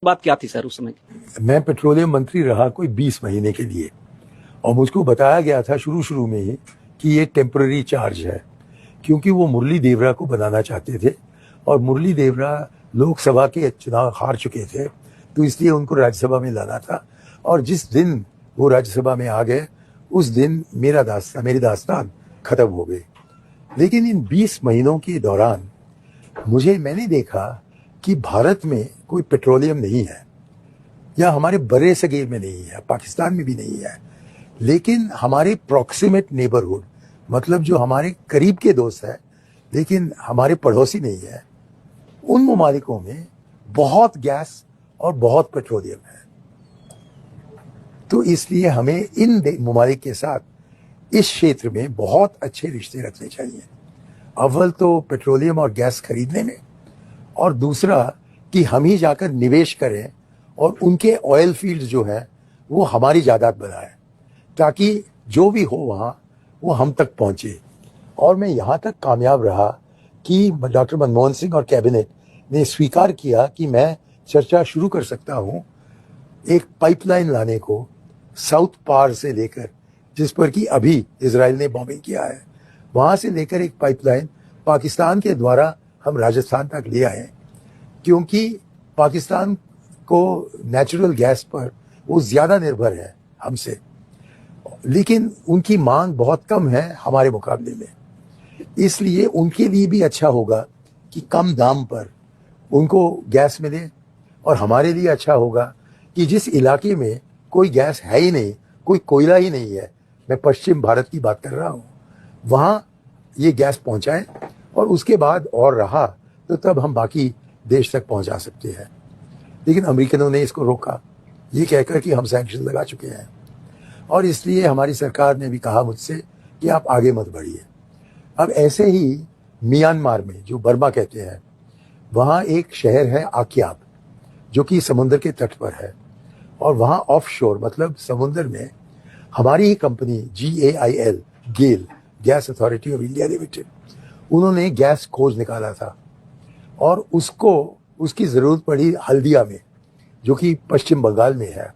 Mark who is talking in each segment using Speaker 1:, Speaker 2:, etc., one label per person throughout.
Speaker 1: बात क्या थी सर उस समय?
Speaker 2: मैं पेट्रोलियम मंत्री रहा कोई 20 महीने के लिए, और मुझको बताया गया था शुरू शुरू में ही कि ये टेम्पररी चार्ज है, क्योंकि वो मुरली देवरा को बनाना चाहते थे और मुरली देवरा लोकसभा के चुनाव हार चुके थे, तो इसलिए उनको राज्यसभा में लाना था। और जिस दिन वो राज्यसभा में आ गए उस दिन मेरी दास्तान खत्म हो गई। लेकिन इन 20 महीनों के दौरान मैंने देखा कि भारत में कोई पेट्रोलियम नहीं है, या हमारे बड़े सगीर में नहीं है, पाकिस्तान में भी नहीं है, लेकिन हमारे प्रॉक्सिमेट नेबरहुड, मतलब जो हमारे करीब के दोस्त हैं लेकिन हमारे पड़ोसी नहीं है, उन ममालिकों में बहुत गैस और बहुत पेट्रोलियम है। तो इसलिए हमें इन ममालिक के साथ इस क्षेत्र में बहुत अच्छे रिश्ते रखने चाहिए। अव्वल तो पेट्रोलियम और गैस खरीदने में, और दूसरा कि हम ही जाकर निवेश करें और उनके ऑयल फील्ड जो है वो हमारी जायदाद बनाए, ताकि जो भी हो वहाँ वो हम तक पहुँचे। और मैं यहाँ तक कामयाब रहा कि डॉक्टर मनमोहन सिंह और कैबिनेट ने स्वीकार किया कि मैं चर्चा शुरू कर सकता हूँ एक पाइपलाइन लाने को साउथ पार से लेकर, जिस पर कि अभी इजराइल ने बॉम्बिंग किया है, वहाँ से लेकर एक पाइपलाइन पाकिस्तान के द्वारा हम राजस्थान तक ले आए, क्योंकि पाकिस्तान को नेचुरल गैस पर वो ज़्यादा निर्भर है हमसे, लेकिन उनकी मांग बहुत कम है हमारे मुकाबले में। इसलिए उनके लिए भी अच्छा होगा कि कम दाम पर उनको गैस मिले, और हमारे लिए अच्छा होगा कि जिस इलाके में कोई गैस है ही नहीं, कोई कोयला ही नहीं है, मैं पश्चिम भारत की बात कर रहा हूँ, वहाँ ये गैस पहुँचाएं, और उसके बाद और रहा तो तब हम बाकी देश तक पहुँचा सकते हैं। लेकिन अमेरिकनों ने इसको रोका, ये कहकर कि हम सैंक्शन लगा चुके हैं, और इसलिए हमारी सरकार ने भी कहा मुझसे कि आप आगे मत बढ़िए। अब ऐसे ही म्यांमार में, जो बर्मा कहते हैं, वहाँ एक शहर है आक्याब, जो कि समुद्र के तट पर है, और वहाँ ऑफशोर मतलब समुद्र में हमारी ही company GAIL, GAIL gas authority of India limited, उन्होंने गैस खोज निकाला था, और उसकी ज़रूरत पड़ी हल्दिया में, जो कि पश्चिम बंगाल में है,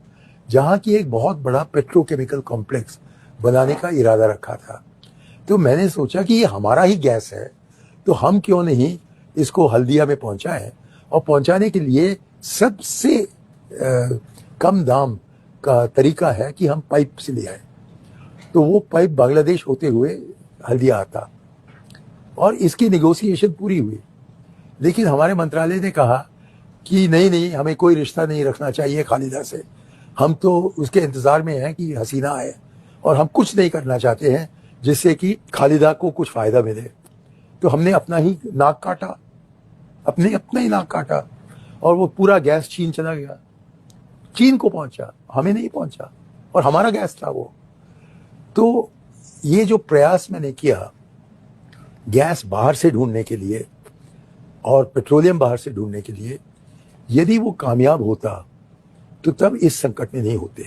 Speaker 2: जहाँ की एक बहुत बड़ा पेट्रोकेमिकल कॉम्प्लेक्स बनाने का इरादा रखा था। तो मैंने सोचा कि ये हमारा ही गैस है, तो हम क्यों नहीं इसको हल्दिया में पहुँचाएं, और पहुँचाने के लिए सबसे कम दाम का तरीका है कि हम पाइप से ले आए। तो वो पाइप बांग्लादेश होते हुए हल्दिया आता, और इसकी नेगोशिएशन पूरी हुई। लेकिन हमारे मंत्रालय ने कहा कि नहीं, हमें कोई रिश्ता नहीं रखना चाहिए खालिदा से, हम तो उसके इंतज़ार में हैं कि हसीना आए, और हम कुछ नहीं करना चाहते हैं जिससे कि खालिदा को कुछ फ़ायदा मिले। तो हमने अपना ही नाक काटा, अपना ही नाक काटा, और वो पूरा गैस चीन चला गया। चीन को पहुंचा, हमें नहीं पहुंचा, और हमारा गैस था वो। तो ये जो प्रयास मैंने किया गैस बाहर से ढूंढने के लिए और पेट्रोलियम बाहर से ढूंढने के लिए, यदि वो कामयाब होता तो तब इस संकट में नहीं होते।